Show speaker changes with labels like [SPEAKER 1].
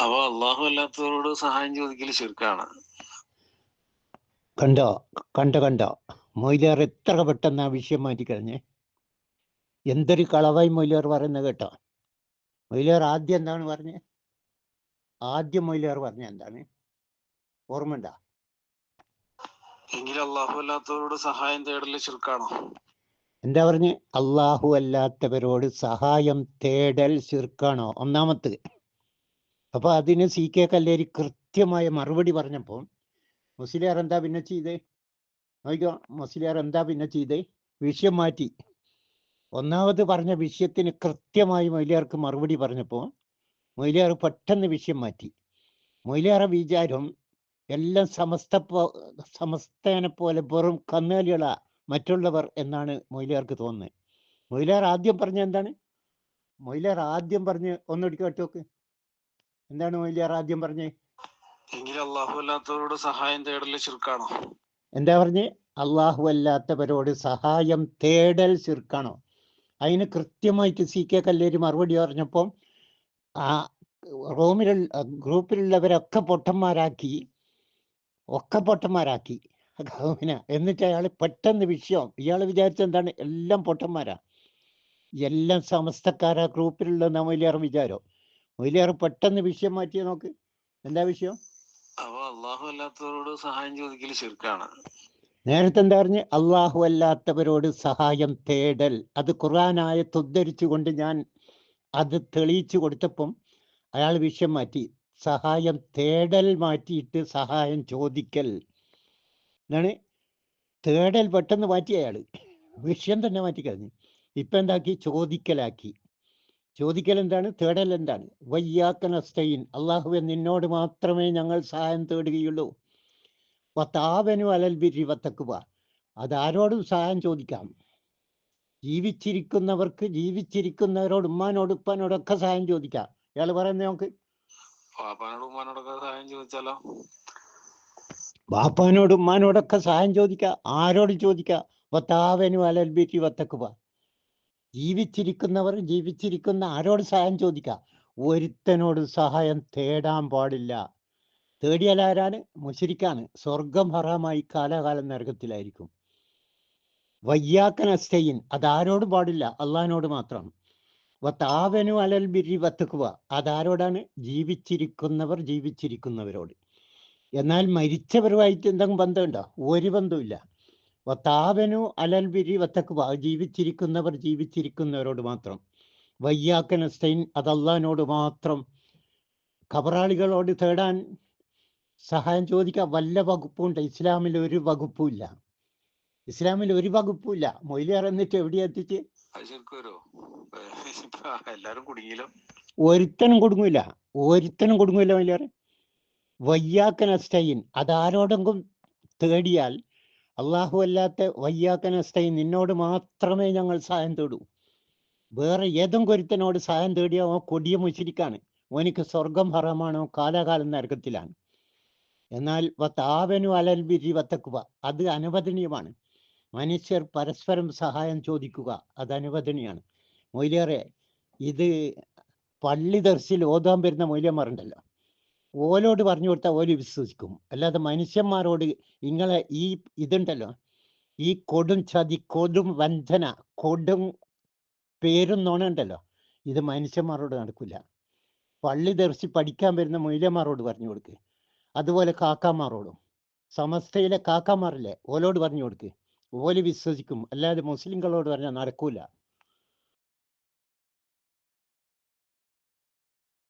[SPEAKER 1] അവ അള്ളാഹു അല്ലാത്തവരോട് സഹായം ചോദിക്കൽ ശിർക്കാണ്.
[SPEAKER 2] കണ്ടോ കണ്ടോ മൊയ്ലാർ എത്ര പെട്ടെന്ന് ആ വിഷയം മാറ്റിക്കളഞ്ഞേ. എന്തൊരു കളവായി മൊയ്ലാർ പറയുന്നത് കേട്ടോ. മൊയ്ലാർ ആദ്യം എന്താണ് പറഞ്ഞത്? ആദ്യം മൊയ്ലാർ പറഞ്ഞ എന്താണ് ഓർമ്മണ്ട?
[SPEAKER 1] എങ്കിൽ അള്ളാഹു അല്ലാത്തവരോട് സഹായം തേടൽ ശിർക്കാണോ?
[SPEAKER 2] എന്താ പറഞ്ഞ്? അള്ളാഹു അല്ലാത്തവരോട് സഹായം തേടൽ ശിർക്കാണോ ഒന്നാമത്തെ. അപ്പൊ അതിന് സി കെ കല്ലേരി കൃത്യമായ മറുപടി പറഞ്ഞപ്പോൾ മുസ്ലിയാർ എന്താ പിന്നെ ചെയ്തേ? നോക്കിക്കോ, മുസ്ലിയാർ എന്താ പിന്നെ ചെയ്തേ? വിഷയം മാറ്റി. ഒന്നാമത് പറഞ്ഞ വിഷയത്തിന് കൃത്യമായി മൊയ്ലിയാർക്ക് മറുപടി പറഞ്ഞപ്പോൾ മൊയ്ലിയാർ പെട്ടെന്ന് വിഷയം മാറ്റി. മൊയ്ലിയാറെ വിചാരം എല്ലാം സമസ്തേനെ പോലെ വെറും കന്നുകാലികളാ മറ്റുള്ളവർ എന്നാണ് മൊയ്ലിയാർക്ക് തോന്നുന്നത്. മൊയ്ലിയാർ ആദ്യം പറഞ്ഞ എന്താണ്? മൊയ്ലിയാർ ആദ്യം പറഞ്ഞ് ഒന്നുകൂടി കേട്ടോക്ക്. എന്താണ് മൊയ്ലിയാർ ആദ്യം പറഞ്ഞേ?
[SPEAKER 1] എങ്കിൽ അള്ളാഹു അല്ലാത്തവരോട് സഹായം തേടൽ ശിർക്കാണോ?
[SPEAKER 2] എന്താ പറഞ്ഞേ? അള്ളാഹു അല്ലാത്തവരോട് സഹായം തേടൽ ശിർക്കാണോ? അതിന് കൃത്യമായിട്ട് സി കെ കല്ലേരി മറുപടി പറഞ്ഞപ്പം ആ ഗ്രൂപ്പിലുള്ളവരൊക്കെ പൊട്ടന്മാരാക്കി എന്നിട്ട് അയാൾ പെട്ടെന്ന് വിഷയം, ഇയാൾ വിചാരിച്ചെന്താണ്? എല്ലാം പൊട്ടന്മാരാ, എല്ലാം സമസ്തക്കാരാ ഗ്രൂപ്പിലുള്ള മൊയ്ലിയാർ വിചാരം. മൊയ്ലിയാർ പെട്ടെന്ന് വിഷയം മാറ്റിയ നോക്ക്. എന്താ വിഷയം?
[SPEAKER 1] അവ അള്ളാഹു അല്ലാത്തവരോട് സഹായം ചോദിക്കൽ ശിർക്കാണ്.
[SPEAKER 2] നേരത്തെ എന്താ പറഞ്ഞ്? അള്ളാഹു അല്ലാത്തവരോട് സഹായം തേടൽ. അത് ഖുർആനായത്ത് ഉദ്ധരിച്ചുകൊണ്ട് ഞാൻ അത് തെളിയിച്ചു കൊടുത്തപ്പം അയാൾ വിഷയം മാറ്റി. സഹായം തേടൽ മാറ്റിയിട്ട് സഹായം ചോദിക്കൽ എന്നാണ്. തേടൽ പെട്ടെന്ന് മാറ്റി അയാൾ, വിഷയം തന്നെ മാറ്റിക്കളഞ്ഞു. ഇപ്പൊ എന്താക്കി? ചോദിക്കലാക്കി. ചോദിക്കൽ എന്താണ്? തേടൽ എന്താണ്? വയ്യാക്ക നസ്തഈൻ, അള്ളാഹുവെ നിന്നോട് മാത്രമേ ഞങ്ങൾ സഹായം തേടുകയുള്ളൂ. വതാവനു അലൽ ബിർരി വത്തഖ്വ, അതാരോടും സഹായം ചോദിക്കാം. ജീവിച്ചിരിക്കുന്നവരോട്, ഉമ്മാനോട് ഉപ്പാനോടൊക്കെ സഹായം ചോദിക്കാം. ഇയാൾ പറയുന്നത് നമുക്ക്
[SPEAKER 1] വാപ്പാനോടും ഉമ്മാനോടൊക്കെ സഹായം ചോദിച്ചാലോ?
[SPEAKER 2] വാപ്പാനോടും ഉമ്മാനോടൊക്കെ സഹായം ചോദിക്കാം. ആരോട് ചോദിക്കാം? വതാവനു അലൽ ബിർരി വത്തഖ്വ, ജീവിച്ചിരിക്കുന്ന ആരോട് സഹായം ചോദിക്കാം. ഒരുത്തനോട് സഹായം തേടാൻ പാടില്ല. തേടിയാൽ ആരാണ്? മുശ്രിക്കാണ്. സ്വർഗം ഹറാമായി കാലാകാലം നരകത്തിലായിരിക്കും. വയ്യാക്കൻ അസ്തയിൻ, അതാരോടും പാടില്ല, അള്ളഹാനോട് മാത്രം. വതാവനു അലൽ ബിർരി വത്തഖ്വ, അതാരോടാണ്? ജീവിച്ചിരിക്കുന്നവരോട്. എന്നാൽ മരിച്ചവരുമായിട്ട് എന്തെങ്കിലും ബന്ധമുണ്ടോ? ഒരു ബന്ധമില്ല. വതാവനു അലൽ ബിർരി വത്തഖ്വ, ജീവിച്ചിരിക്കുന്നവരോട് മാത്രം. വയ്യാക്കൻ അസ്തയിൻ, അത് അള്ളഹാനോട് മാത്രം. ഖബറാളികളോട് തേടാൻ സഹായം ചോദിക്കാൻ വല്ല വകുപ്പുണ്ട്? ഇസ്ലാമിൽ ഒരു വകുപ്പുമില്ല. മൊയ്ലിയാർ എന്നിട്ട് എവിടെ എത്തിച്ച്? ഒരുത്തനും കുടുങ്ങൂല മൊയ്ലിയാർ. വയ്യാക്കൻ അസ്തയിൻ, അതാരോടെങ്കിലും തേടിയാൽ അള്ളാഹു അല്ലാത്ത വയ്യാക്കൻ അസ്തയിൻ, നിന്നോട് മാത്രമേ ഞങ്ങൾ സഹായം തേടൂ. വേറെ ഏതെങ്കിലും ഒരുത്തനോട് സഹായം തേടിയോ കൊടിയ മുശ്രിക്കാണ്, ഓനിക്ക് സ്വർഗം ഹറാമാണോ, കാലാകാലം നരകത്തിലാണ്. എന്നാൽ വതാവനു അലൽ ബിർരി വത്തഖ്വ, അത് അനുവദനീയമാണ്. മനുഷ്യർ പരസ്പരം സഹായം ചോദിക്കുക, അത് അനുവദനീയമാണ്. മൊയ്ലിയാറെ, ഇത് പള്ളി ദർസിൽ ഓതാൻ വരുന്ന മൊയ്ലിയന്മാരുണ്ടല്ലോ, ഓലോട് പറഞ്ഞു കൊടുത്താൽ ഓല് വിശ്വസിക്കും. അല്ലാതെ മനുഷ്യന്മാരോട് ഇങ്ങളെ ഇതുണ്ടല്ലോ, ഈ കൊടും ചതി, കൊടും വഞ്ചന, കൊടും പേരും നോണുണ്ടല്ലോ, ഇത് മനുഷ്യന്മാരോട് നടക്കില്ല. പള്ളി ദർശി പഠിക്കാൻ വരുന്ന മൊയ്ലിയന്മാരോട് പറഞ്ഞു കൊടുക്കുക. അതുപോലെ കാക്കാമാരോടും, സമസ്തയിലെ കാക്കാമാരില്ലേ, ഓലോട് പറഞ്ഞു കൊടുക്കുക. ഓല് വിശ്വസിക്കും. അല്ലാതെ മുസ്ലിങ്ങളോട് പറഞ്ഞാൽ നടക്കൂല.